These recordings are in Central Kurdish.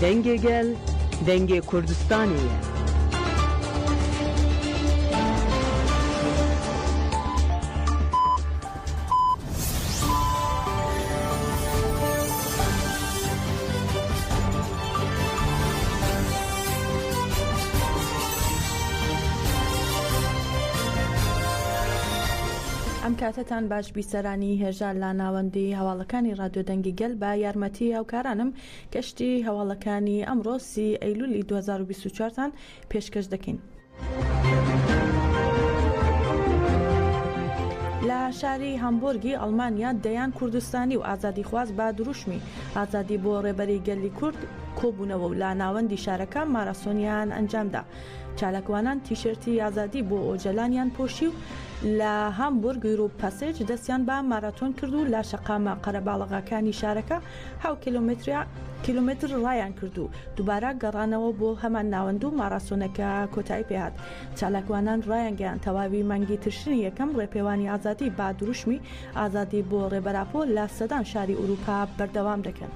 دەنگێ گەل دەنگێ کوردستانیە. ئەم کاتتان باش بیسەرانی هێژار لا ناوەندی هەواڵەکانی رادیۆ دەنگی گەل بە یارمەتی هاوکارانم کەشتی هەواڵەکانی ئەمڕۆ 30 ئەیلولی 2024تان پێشکەش دەکەین. لە شاری هەمبۆرگی ئەڵمانیا دەیان کوردستانی و ئازادی خواست بە دروشمی ئازادی بۆ ڕێبەری گەلی کورد کۆبوونەوە و لا ناوەندی شارەکە ماراسۆنیان ئەنجامدا. چالاکوانان تیشرتی ئازادی بۆ ئۆجەلانیان پۆشی و لە هەمبۆرگ و پاسێج دەستیان بە ماراتۆن کرد و لە شەقامە قەرەباڵغەکانی شارەکە 7 کیلومتر ڕایان کرد و دووبارە گەڕانەوە بۆ هەمان ناوەند و ماراسۆنەکە کۆتایی پێهات. چالاکوانان ڕایانگەیان تەواوی مانگی تشرینی یەکەم ڕێپێوانی ئازادی با دروشمی ئازادی بۆ ڕێبەراپۆ لە سەدان شاری ئوروپا بەردەوام دەکەن.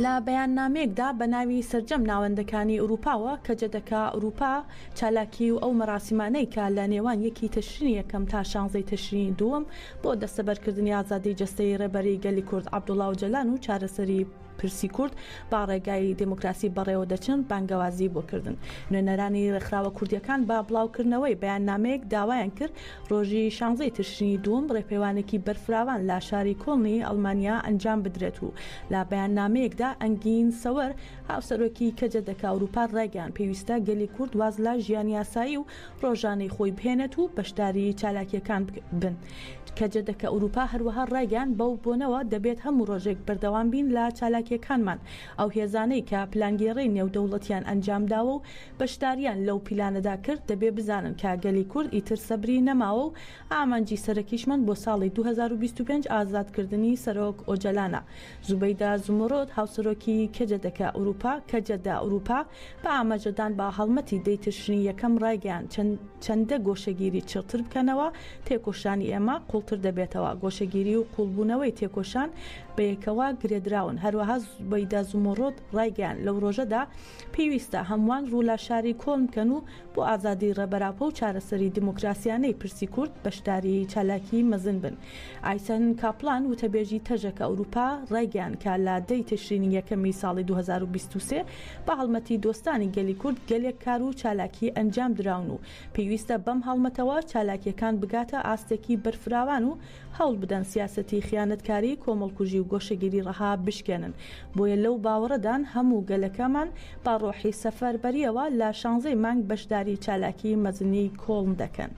لە بەیاننامەیەکدا بە ناوی سەرجەم ناوەندەکانی ئوروپاوە کە جەدەکە ئوروپا چالاکی و ئەو مەراسیمانەی کە لە نێوان یەکی تشرینی یەکەم تا 16 تشرینی دووەم بۆ دەستەبەرکردنی ئازادی جەستەی ڕێبەری گەلی کورد عەبدوڵڵا ئۆجەلان و چارەسەری پرسی کورد با ڕێگای دموکراسی بەڕێوە دەچن بانگەوازی بۆکردن. نوێنەرانی ڕێکخراوە کوردیەکان با بڵاوکردنەوەی بەیاننامەیەک داوایان کرد ڕۆژی 16 تشرینی دووەم ڕێپێوانێکی بەرفراوان لە شاری کۆڵنی ئەڵمانیا ئەنجام بدرێت و لە بەیاننامەیەکدا ئەنگین سەوەر هاوسەرۆکی کەجە دەکا ئەوروپا ڕێگەیان پێویستە گەلی کورد واز لە ژیانی یاسایی و ڕۆژانەی خۆی بهێنێت و بەشداری چالاکیەکان بن. کەجە دەکە ئوروپا هەروەها ڕێگەیان بەو بۆنەوە دەبێت هەموو ڕۆژێک بەردەوام بین لە چالاکیەکانمان ئەو هێزانەی کە پلانگێڕەی نێودەوڵەتیان ئەنجامداوە و بەشداریان لەو پیلانەدا کرد دەبێ بزانن کە گەلی کورد ئیتر سەبری نەماوە و ئامانجی سەرەکیشمان بۆ ساڵی 2025 ئازادکردنی سەرۆک ئۆجەلانە. زوبەیدا زومڕۆد هاوسەرۆکی کەجە دەکە ئوروپا کەجەدا ئوروپا بە ئاماژەدان بە هەڵمەتی دەی تشرینی یەکەم ڕایگەیان چەندە گۆشەگیری چڕتر بکەنەوە تێکۆشانی ئێمە قوڵتر دەبێتەوە. گۆشەگیری و قوڵبوونەوەی تێکۆشان بەیەکەوە گرێدراون. هەروەها زوبەیدا زومڕۆد ڕایگەیان لەو ڕۆژەدا پێویستە هەمووان ڕوو لە شاری کۆڵن بکەن و بۆ ئازادی ڕێبەراپۆ و چارەسەری دیموکراسیانەی پرسی کورد بەشداری چالاکی مەزن بن. ئایسەن کاپلان وتەبێژی تەژەکە ئوروپا ڕایگەیان کە لە دەی تشرینی یەکەمی ساڵی 2023 بە هەڵمەتی دۆستانی گەلی کورد گەلێک کار و چالاکی ئەنجام دراون و پێویستە بەم هەڵمەتەوە چالاکیەکان بگاتە ئاستێکی بەرفراوان و هەوڵ بدەن سیاسەتی خیانەتکاری کۆمەڵکوژی و گۆشەگیری ڕەها بشکێنن. بۆیە لەو باوەڕەدان هەموو گەلەکەمان با ڕۆحی سەفەربەریەوە لە 16 مانگ بەشداری چالاکی مەزنی کۆڵن دەکەن.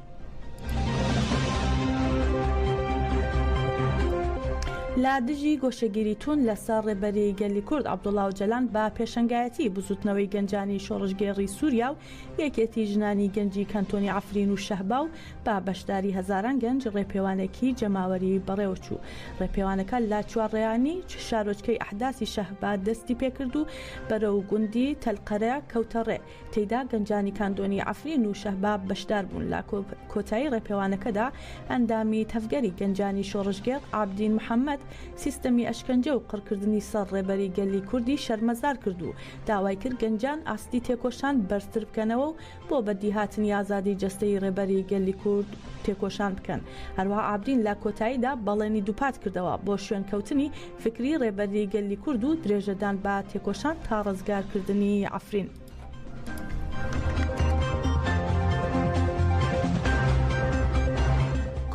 لا دژی گۆشەگیری تون لەسەر ڕێبەری گەلی کورد عەبدوڵڵا ئۆجەلان بە پێشەنگایەتی بزوتنەوەی گەنجانی شۆڕشگێڕی سووریا و یەکێتی ژنانی گەنجی کەنتۆنی عەفرین و شەهبا و با بەشداری هەزاران گەنج ڕێپێوانێکی جەماوەری بەڕێوەچوو. ڕێپێوانەکە لا چوارڕێیانی شارۆچکەی ئەحداسی شەهبا دەستی پێکرد و بەرەو گوندی تەلقەرە کەوتەڕێ تێیدا گەنجانی کاندۆنی عەفرین و شەهبا بەشدار بوون. لە کۆتایی ڕێپێوانەکەدا ئەندامی تەفگەری گەنجانی شۆڕشگێڕ عابدین محەممەد سیستەمی ئەشکەنجە و قڕکردنی سەر ڕێبەری گەلی کوردی شەرمەزار کرد و داوای کرد گەنجان ئاستی تێکۆشان بەرزتر بکەنەوە و بۆ بەدیهاتنی ئازادی جەستەی ڕێبەری گەلی کورد تێکۆشان بکەن. هەروەها عابدین لە کۆتاییدا بەڵێنی دووپات کردەوە بۆ شوێنکەوتنی فکری ڕێبەری گەلی کورد و درێژەدان بە تێکۆشان تا ڕزگارکردنی عەفرین.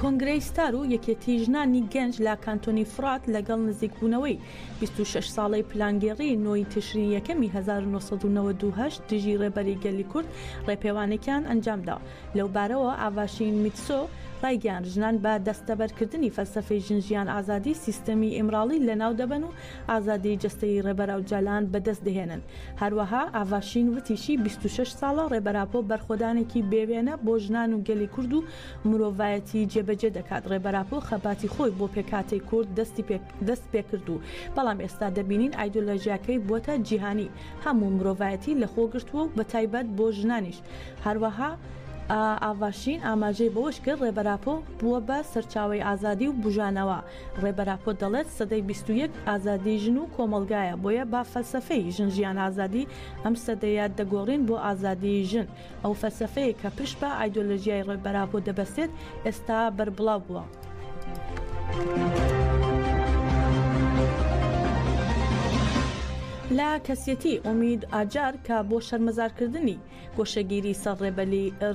کۆنگرەی ستار و یەکێتی ژنانی گەنج لە کانتۆنی فرات لەگەڵ نزیکبوونەوەی 26 ساڵەی پلانگێڕی نۆی تشرینی یەکەمی 1998 دژی ڕێبەری گەلی کورد ڕێپێوانێکیان ئەنجامدا. لەو بارەوە ئاڤاشین میتسۆ ڕایگەیان ژنان بە دەستەبەرکردنی فەلسەفەی ژنجیان ئازادی سیستەمی ئیمراڵی لەناو دەبن و ئازادی جەستەی ڕێبەرا و جەلان بەدەست دەهێنن. هەروەها ئاڤاشین وتیشی 26 ساڵە ڕێبەراپۆ بەرخۆدانێکی بێوێنە بۆ ژنان و گەلی کورد و مرۆڤایەتی جێبەجێ دەکات. ڕێبەراپۆ خەباتی خۆی بۆ پێکاتی کورد دەست پێکرد و بەڵام ئێستا دەبینین ئایدۆلۆژیاکەی بووەتە جیهانی هەموو مرۆڤایەتی لەخۆ گرتووە و بەتایبەت بۆ ژنانیش. هەروەها ئاڤاشین ئاماژەی بەوەش کرد ڕێبەراپۆ بووە بە سەرچاوی ئازادی و بژانەوە. ڕێبەراپۆ دەڵێت سەدەی 21 ئازادی ژن و کۆمەلگایە، بۆیە با فەلسەفەی ژن ژیان ئازادی ئەم سەدەیە دەگۆڕین بۆ ئازادی ژن. ئەو فەلسەفەیە کە پشت بە ئایدۆلۆژیای ڕێبەراپۆ دەبەستێت ئێستا بەربڵاو بووە. لا کەسیەتی ئومید ئاجار کە بۆ شەرمەزارکردنی گۆشەگیری سەر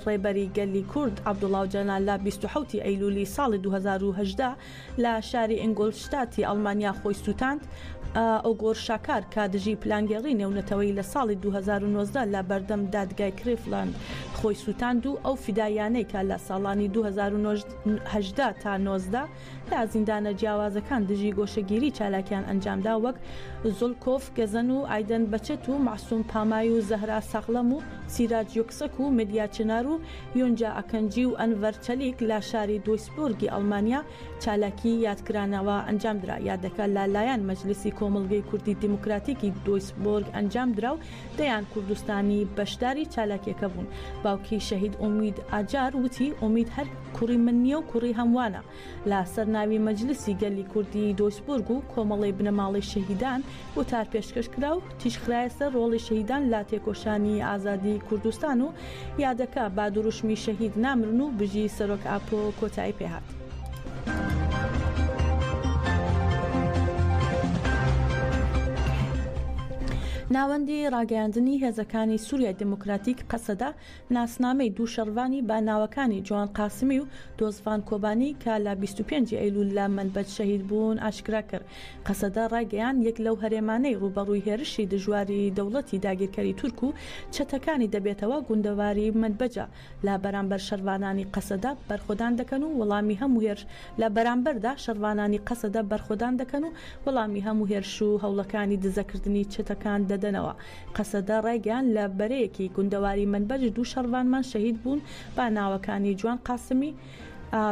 ڕێبەری گەلی کورد عەبدوڵڵاو جەلال لە 27 ئەیلولی ساڵی 2018 لە شاری ئینگۆلشتاتی ئەڵمانیا خۆی سوتاند. ئۆگۆر شاکار کە دژی پلانگەڕی نێونەتەوەی لە ساڵی 2019 لە بەردەم دادگای کریفلاند خۆی سوتاند و ئەو فیدایانەی کە لە ساڵانی 2018 تا 19 لە زیندانە جیاوازەکان دژی گۆشەگیری چالاکیان ئەنجامدا، وەک زۆلکۆف گەزەن و ئایدەن بەچەت و معسووم پامای و زەهرا ساقلەم و سیراج یۆکسەک و مدیا چنار و یۆنجا ئەکەنجی و ئەنڤەر چەلیک لە شاری دویسبورگی ئەڵمانیا چالاکی یادکرانەوە ئەنجامدرا. یادەکە لەلایەن مەجلیسی کۆمەڵگەی کوردی دیموکراتیکی دویسبورگ ئەنجامدرا و دەیان کوردستانی بەشداری چالاکیەکە بوون. باوکی شەهید ئومید ئاجار وتی ئومید هەر کوڕی من نییە و کوڕی هەمووانە. لە سەرناوی مەجلیسی گەلی کوردی دویسبورگ و کۆمەڵی بنەماڵی شەهیدان وتار پێشکەش کرا و تیشخرایە سەر ڕۆڵی شەهیدان لە تێکۆشانی ئازادی کوردستان و یادەکە با دروشمی شەهید نامرن و بژی سەرۆک ئاپۆ کۆتایی پێهات. ناوەندی ڕاگەیاندنی هێزەکانی سووریای دموکراتیک قەسەدا ناسنامەی دوو شەڕوانی با ناوەکانی جوان قاسمی و دۆزڤان کۆبانی کە لە 25 ئەیلول لە منبەج شەهید بوون ئاشکرا کرد. قەسەدا ڕاگەیان یەک لەو هەرێمانەی ڕوبەڕووی هێرشی دژواری دەوڵەتی داگیرکەری تورک و چەتەکانی دەبێتەوە گوندەواری منبەجە. لە بەرامبەر شەڕوانانی قەسەدا بەرخۆدان دەکەن و وەڵامی هەموو هێرش لە بەرامبەردا شەڕوانانی قەسەدا بەرخۆدان دەکەن و وەڵامی هەموو هێرش و هەوڵەکانی دزەکردنی چەتەکان دەدەنەوە. قەسەدا ڕایگەیان لە بەرەیەکی گوندەواری منبەج دوو شەڕوانمان شەهید بوون با ناوەکانی جوان قاسمی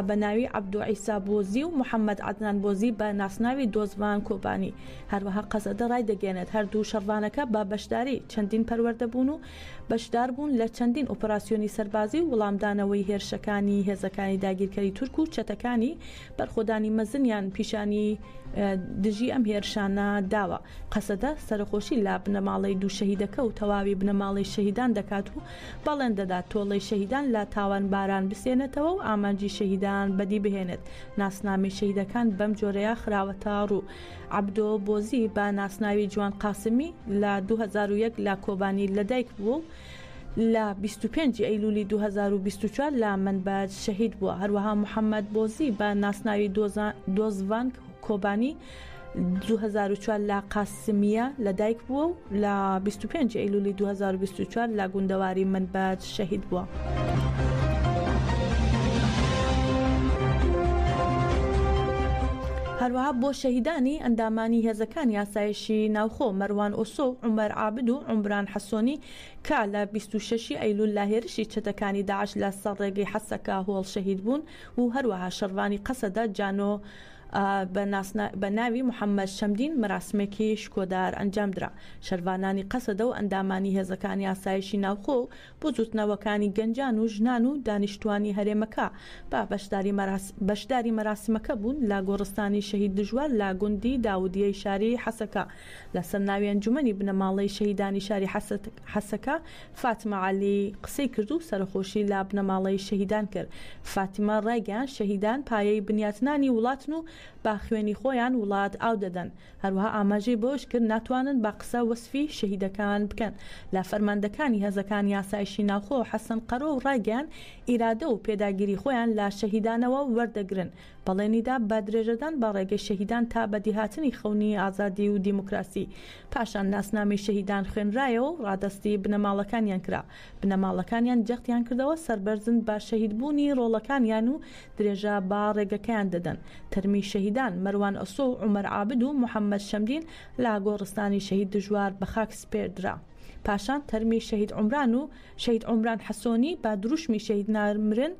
بە ناوی عەبدو عیسا بۆزی و محەممەد عەدنان بۆزی بە ناسناوی دۆزڤان کۆبانی. هەروەها قەسەدا ڕای دەگەێنێت هەردوو شەڕوانەکە با بەشداری چەندین پەروەردە بوون و بەشدار بوون لە چەندین ئۆپەراسیۆنی سەربازی و وەڵامدانەوەی هێرشەکانی هێزەکانی داگیرکەری تورک و چەتەکانی بەرخۆدانی مەزنیان پیشانی دژی ئەم هێرشانە داوە. قەسەدە سەرخۆشی لا بنەماڵی دوو شەهیدەکە و تەواوی بنەماڵی شەهیدان دەکات و بەڵێن دەدات تۆڵەی شەهیدان لە تاوان باران بسێنێتەوە و ئامانجی شەهیدان بەدی بهێنێت. ناسنامی شەهیدەکان بەم جۆرەیە خراوەتە ڕوو. عەبدۆ بۆزی بە ناسناوی جوان قاسمی لە 2001 لە کۆبانی لەدایک بوو لە 25 ئەیلولی 2024 لە منبەج شەهید بووە. هەروەها محەممەد بۆزی بە ناسناوی دۆزڤان کۆبانی 2004 لە قاسمیە لەدایک بووە و لە 25 ئەیلولی 2024 لە گوندەواری منبەج شەهید بووە. هەروەها بۆ شەهیدانی ئەندامانی هێزەکانی یاسایشی ناوخۆ مەروان ئۆسۆ، عومەر عابد و عومران حەسۆنی کە لە 26 ئەیلول لە هێرشی چەتەکانی داعش لە سەر ڕێگەی حەسەکە هۆڵ شەهید بوون و هەروەها شەڕوانی قەسەدا جانۆ بە ناوی محەممەد شەمدین مراسمێکی شکۆدار ئەنجامدرا. شەروانانی قەسەدە و ئەندامانی هێزەکانی ئاسایشی ناوخۆ بۆ جوتنەوەکانی گەنجان و ژنان و دانیشتوانی هەرێمەکە با بەشداری مەراسمەکە بوون لە گۆڕستانی شەهید دژوار لە گوندی داودیەی شاری حەسەکە. لە سەرناوی ئەنجومەنی بنەماڵەی شەهیدانی شاری حەسەکە فاتمە عەلی قسەی کرد و سەرخۆشی لە بنەماڵەی شەهیدان کرد. فاتیمە ڕایگەیان شەهیدان پایەی بنیاتنانی وڵاتن و با خوێنی خۆیان وڵات ئاو دەدەن. هەروەها ئاماژەی بۆش کرد ناتوانن با قسە وەسفی شەهیدەکان بکەن. لە فەرماندەکانی هێزەکانی یاسایشی ناوخۆ حەسەن قەرۆ و ڕایگەیان ئیرادە و پێداگیری خۆیان لە شەهیدانەوە وەردەگرن. بەڵێنیدا با درێژەدان با ڕێگەی شەهیدان تا بەدیهاتنی خەونی ئازادی و دیموکراسی. پاشان ناسنامەی شەهیدان خوێنرایەوە و ڕادەستی بنەماڵەکانیان کرا. بنەماڵەکانیان جەختیان کردەوە سەربەرزن با شەهیدبوونی ڕۆڵەکانیان و درێژە با ڕێگەکەیان دەدەن. تەرمی شەهیدان مەروان ئۆسۆ و عومەر عابد و محەممەد شەمدین لە گۆڕستانی شەهید دژوار بە خاک سپێردرا. پاشان تەرمی شەهید عومران و شەهید عومران حەسۆنی با دروشمی شەهید نامرن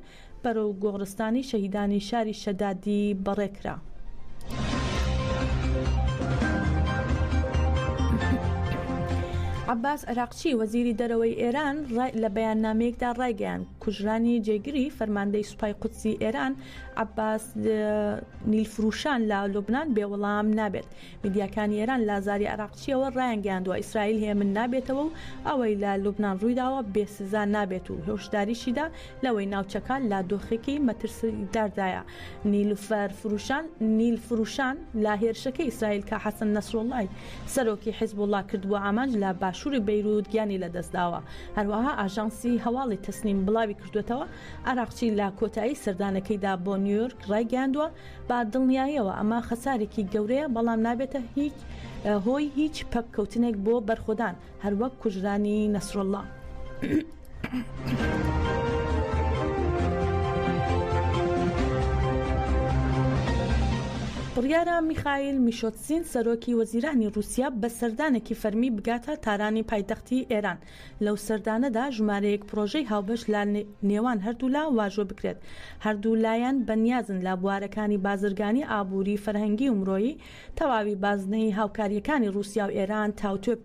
بەرەو گۆڕستانی شەهیدانی شاری شەدادی بەڕێکرا. عباس عراقچی وەزیری دەرەوەی ئێران لە بەیاننامەیەکدا ڕایگەیان کوژرانی جێگیری فەرماندەی سوپای قودسی ئێران عباس نیلفروشان لە لوبنان بێوەڵام نابێت. میدیاکانی ئێران لازاری عراقچیەوە ڕایانگەیاندووە ئیسرائیل هەیە من نابێتەوە و ئەوەی لە لوبنان ڕوویداوە بێسزا نابێت و هۆشداریشیدا لەوەی ناوچەکان لا دۆخێکی مەترسیداردایە. نیلفروشان لە هێرشەکەی ئیسرائیل کە حەسەن نەسڕڵڵای سەرۆکی حیزبوڵڵا کردبووە ئامانج لە باشووری بەیروت گیانی لەدەستداوە. هەروەها ئاژانسی هەواڵی تەسنیم بڵاوی کردوێتەوە عراقچی لە کۆتایی سەردانەکەیدا بۆ نیویۆرک ڕایگەیاندووە با دڵنیاییەوە ئەمە خەسارێکی گەورەیە بەڵام نابێتە هۆی هیچ پەککەوتنێک بۆ بەرخۆدان هەروەک کوژرانی نەسڕڵڵا. بڕیارە میخائیل میشۆتسین سەرۆکی وەزیرانی رووسیا بە سەردانێکی فەرمی بگاتە تارانی پایتەختی ئێران. لەو سەردانەدا ژمارەیەک پرۆژەی هاوبەش لە نێوان هەردوو لا واژۆ بکرێت. هەردوو لایەن بەنیازن لە بوارەکانی بازرگانی ئابووری فەرهەنگی و مرۆیی تەواوی بازنەی هاوکاریەکانی رووسیا و ئێران تاوتوێ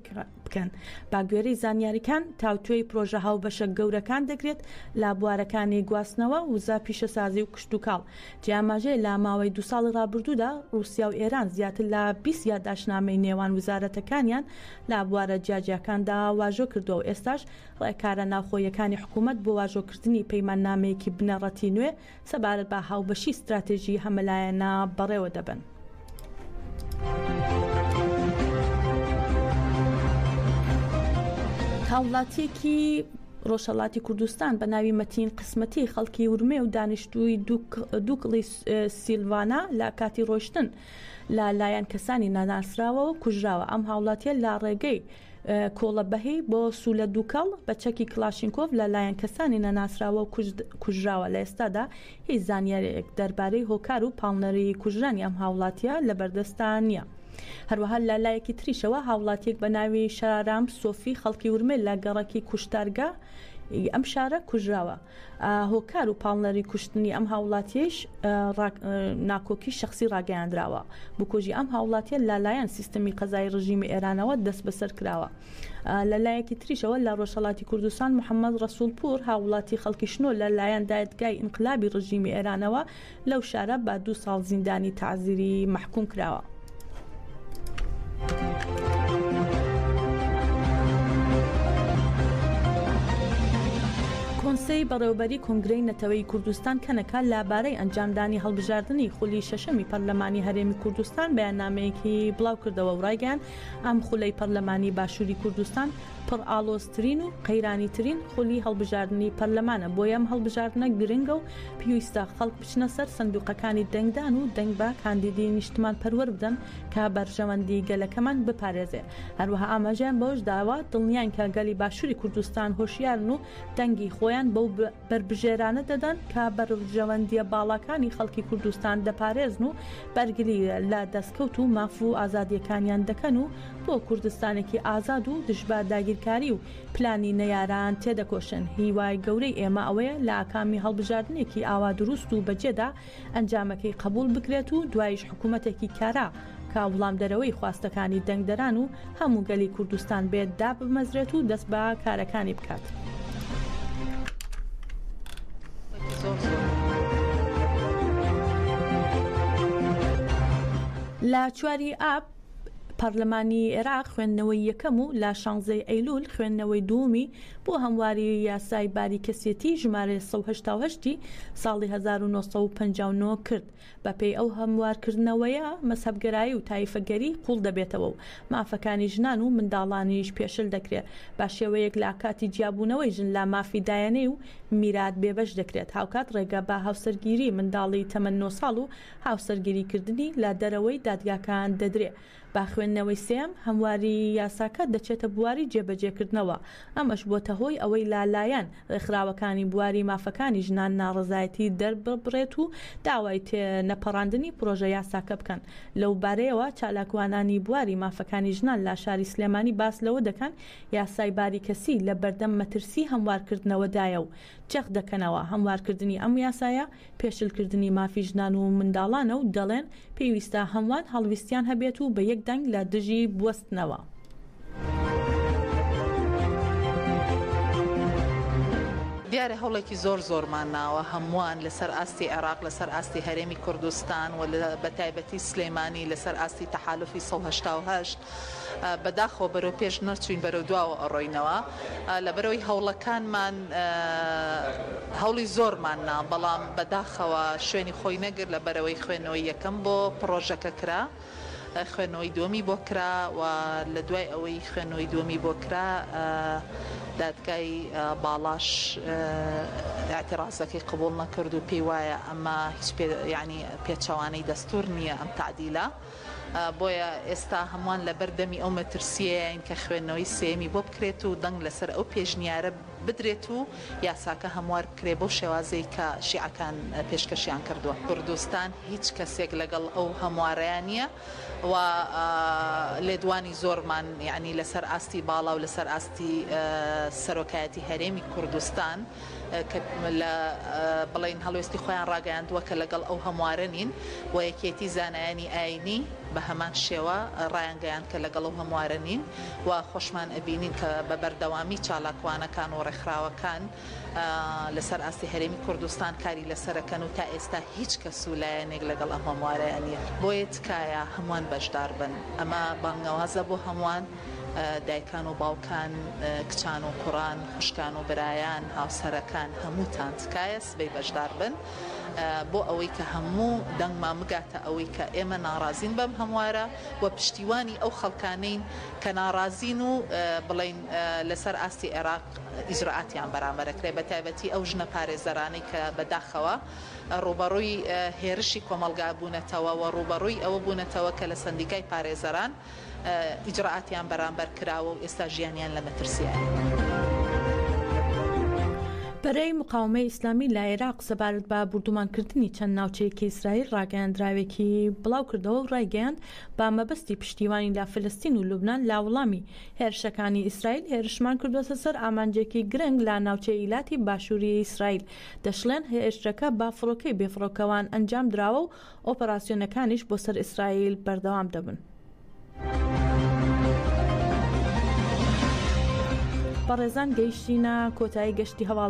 بکەن. با گوێرەی زانیاریەکان تاوتوێی پرۆژە هاوبەشە گەورەکان دەگرێت لە بوارەکانی گواستنەوە وزا پیشەسازی و کشتتوکاڵ. جیاماژەیە لە ماوەی 2 ساڵی ڕابردوودا رووسیا و ئێران زیاتر لە 20 یادداشتنامەی نێوان وزارەتەکانیان لە بوارە جیاجیەکاندا واژۆ کردووە و ئێستاش ڕێکارە ناوخۆیەکانی حکوومەت بۆ واژۆکردنی پەیماننامەیەکی بنەڕەتی نوێ سەبارەت بە هاوبەشی استراتێژی هەمەلایەنە بەڕێوە دەبن. هاوڵاتیەکی ڕۆژهەڵاتی کوردستان بە ناوی مەتین قسمەتی خەڵکی ورمێ و دانیشتووی دووکڵی سیلڤانە لە کاتی ڕۆیشتن لە لایەن کەسانی ناناسراوە و کوژراوە. ئەم هاوڵاتیە لە ڕێگەی کۆڵەبەهی بۆ سوولە دووکەڵ بە چەکی کلاشینکۆڤ لە لایەن کەسانی نەناسراوە و کوژراوە. لە ئێستادا هیچ زانیارێک دەربارەی هۆکار و پاڵنەری کوژرانی ئەم هاوڵاتیە لە بەردەستان نییە. هەروەها لە لایەکی تریشەوە هاوڵاتیەک بە ناوی شارام سۆفی خەڵکی ورمێ لە گەڕەکی کوشتارگا ئەم شارە کوژراوە. هۆکار و پاڵنەری کوشتنی ئەم هاوڵاتیش ناکۆکی شخصی ڕاگەیاندراوە. بکۆژی ئەم هاوڵاتیە لەلایەن سیستەمی قەزای ڕژیمی ئێرانەوە دەست بەسەر کراوە. لە لایەکی تریشەوە لە ڕۆژهەڵاتی کوردستان محەممەد ڕەسوولپور هاوڵاتی خەڵکی شنۆ لە لایەن دادگای ئینقلابی ڕژیمی ئێرانەوە لەو شارە بە 2 ساڵ زیندانی تعزیری محکوم کراوە. کۆنسەی بەڕێوەبەری کۆنگرەی نەتەوەی کوردستان کەنەکە لەبارەی ئەنجامدانی هەڵبژاردننی خولی شەشەمی پەرلەمانی هەرێمی کوردستان بەیاننامەیەکی بڵاو کردەوە و ڕایگەیان ئەم خولەی پەرلەمانی باشووری کوردستان پڕ ئالۆزترین و قەیرانیترین خولی هەڵبژاردننی پەرلەمانە. بۆیە ئەم هەڵبژاردنە گرنگە و پێویستە خەڵک بچنە سەر سندوقەکانی دەنگدان و دەنگ بە کاندیدی نیشتمان پەروەەر بدەن کە بەرژەوەندی گەلەکەمان بپارێزێ. هەروەها ئاماژیان بەوەش داوا دڵنیان کە گەلی باشووری کوردستان هۆشیارن و دەنگی خۆیان بەو بربژێرانە دەدەن کە بەرژەوەندیە باڵاکانی خەڵکی کوردستان دەپارێزن و بەرگری لە دەستکەوت و ماف و ئازادیەکانیان دەکەن و بۆ کوردستانێکی ئازاد و دژبا داگیرکاری و پلانی نەیاران تێدەکۆشن. هیوای گەورەی ئێمە ئەوەیە لە ئاکامی هەڵبژاردنێکی ئاوا دروست و بەجێدا ئەنجامەکەی قبول بکرێت و دوایش حکوومەتێکی کارا کا وڵامدەرەوەی خواستەکانی دەنگدەران و هەموو گەلی کوردستان بێت دابمەزرێت و دەست بە کارەکانی بکات. لە 4 ئاب پەرلەمانی عێراق خوێندنەوەی یەکەم و لە 16 ئەیلول خوێندنەوەی دووەمی بۆ هەمواری یاسای باری کەسێتی ژمارە 188 ساڵی 1959 کرد. بەپێی ئەو هەموارکردنەوەیە مەسەبگەرایی و تایفەگەری قوڵ دەبێتەوە و مافەکانی ژنان و منداڵانیش پێشل دەکرێت. با شێوەیەک لە کاتی جیابوونەوەی ژن لە مافی دایەنەی و میرات بێبەش دەکرێت. هاوکات ڕێگە بە هاوسەرگیری منداڵی تەمەن 9 ساڵ و هاوسەرگیریکردنی لە دەرەوەی دادگاکان دەدرێت. با خوێندنەوەی سێم هەمواری یاساکە دەچێتە بواری جێبەجێکردنەوە. ئەمەش بۆتە هۆی ئەوەی لالایەن ڕێکخراوەکانی بواری مافەکانی ژنان ناڕزایەتی دەربڕێت و داوای نەپەڕاندنی پرۆژە یاساکە بکەن. لەو بارەیەوە چالاکوانانی بواری مافەکانی ژنان لە شاری سلێمانی باس لەوە دەکەن یاسای باری کەسی لە بەردەم مەترسی هەموارکردنەوەدایە و جەخ دەکەنەوە هەموارکردنی ئەم یاسایە پێشلکردنی مافی ژنان و منداڵانە و دەڵێن پێویستە هەمووان هەڵویستیان هەبێت و بە یەک دەنگ لە دژی بوەستنەوە. دیارە هەوڵێکی زۆرمان ناوە هەمووان لەسەر ئاستی عێراق لەسەر ئاستی هەرێمی کوردستان و بە تایبەتی سلێمانی لەسەر ئاستی تەحالوفی 1970 بەداخەوە بەرەو پێش نەچوین بەرەو دواوە ئەڕۆینەوە لەبەرەوەی هەوڵەکانمان هەوڵی زۆرمان نا بەڵام بەداخەوە شوێنی خۆی نەگر لە بەرەوەی خوێنەوەی یەکەم بۆ پرۆژەکە کرا خوێنەوەی دووەمی بۆ کرا و لە دوای ئەوەی خوێنەوەی دووەمی بۆ کرا دادگای باڵاش اعتراضەکەی قبول نەکرد و پێی وایە ئەمە هیچ ینی پێچەوانەی دەستور نییە ئەم تعدیلە بۆیە ئێستا هەمووان لە بەردەمی ئەو مەترسیەیە کە خوێندنەوەی سێمی بۆ بکرێت و دەنگ لەسەر ئەو پێشنیارە بدرێت و یاساکە هەموار بکرێ بۆ شێوازەی کە شیعەکان پێشکەشیان کردووە. کوردستان هیچ کەسێک لەگەڵ ئەو هەموارەیان نییە و لێدوانی زۆرمان یعنی لەسەر ئاستی باڵا و لەسەر ئاستی سەرۆکایەتی هەرێمی کوردستان لە بڵین هەڵوێستی خۆیان ڕاگەیاندووە کە لەگەڵ ئەو هەموارە نین و یەکێتی زانایانی ئاینی بە هەمان شێوە ڕایانگەیان کە لەگەڵ ئەو هەموارە نین و خۆشمان ئەبینین کە بە بەردەوامی چالاکوانەکان و ڕێکخراوەکان لەسەر ئاستی هەرێمی کوردستان کاری لەسەرەکەن و تا ئێستا هیچ کەس و لایەنێک لەگەڵ ئەم هەموارەیە نییە بۆیە تکایە هەمووان بەشدار بن ئەمە بانگەوازە بۆ هەمووان دایکان و باوکان کچان و کوڕان خوشکان و برایان هاوسەرەکان هەمووتان تکایە سبەی بەشدار بن بۆ ئەوەی کە هەموو دەنگمان بگاتە ئەوەی کە ئێمە ناڕازین بەم هەموارە و پشتیوانی ئەو خەڵکانەین کە ناڕازین و بڵین لەسەر ئاستی عێراق ئیجرعاتیان بەرامبەرەکرێ بە تایبەتی ئەو ژنە پارێزەرانەی کە بەداخەوە ڕوبەڕووی هێرشی کۆمەلگا بوونەتەوە و ڕوبەڕووی ئەوە بوونەتەوە کە لە سندیکای پارێزەران ئیجرعاتیان بەرامبەر کراوە و ئێستا ژیانیان لە مەترسیایە. بەرەی مقاومەی ئیسلامی لە عێراق سەبارەت بە بردومانکردنی چەند ناوچەیەکی ئیسرائیل ڕاگەیاندراوێکی بڵاو کردەوە و ڕایگەیاند با مەبەستی پشتیوانی لا فلستین و لوبنان لا وڵامی هێرشەکانی ئیسرائیل هێرشمان کردوەتە سەر ئامانجێکی گرنگ لە ناوچەی ئیلاتی باشووری ئیسرائیل دەشڵێن هێرشەکە با فڕۆکەی بێفڕۆکەوان ئەنجام دراوە و ئۆپەراسیۆنەکانیش بۆ سەر ئیسرائیل بەردەوام دەبن. بەڕێزان گەیشتینە کۆتایی گەشتی هەواڵ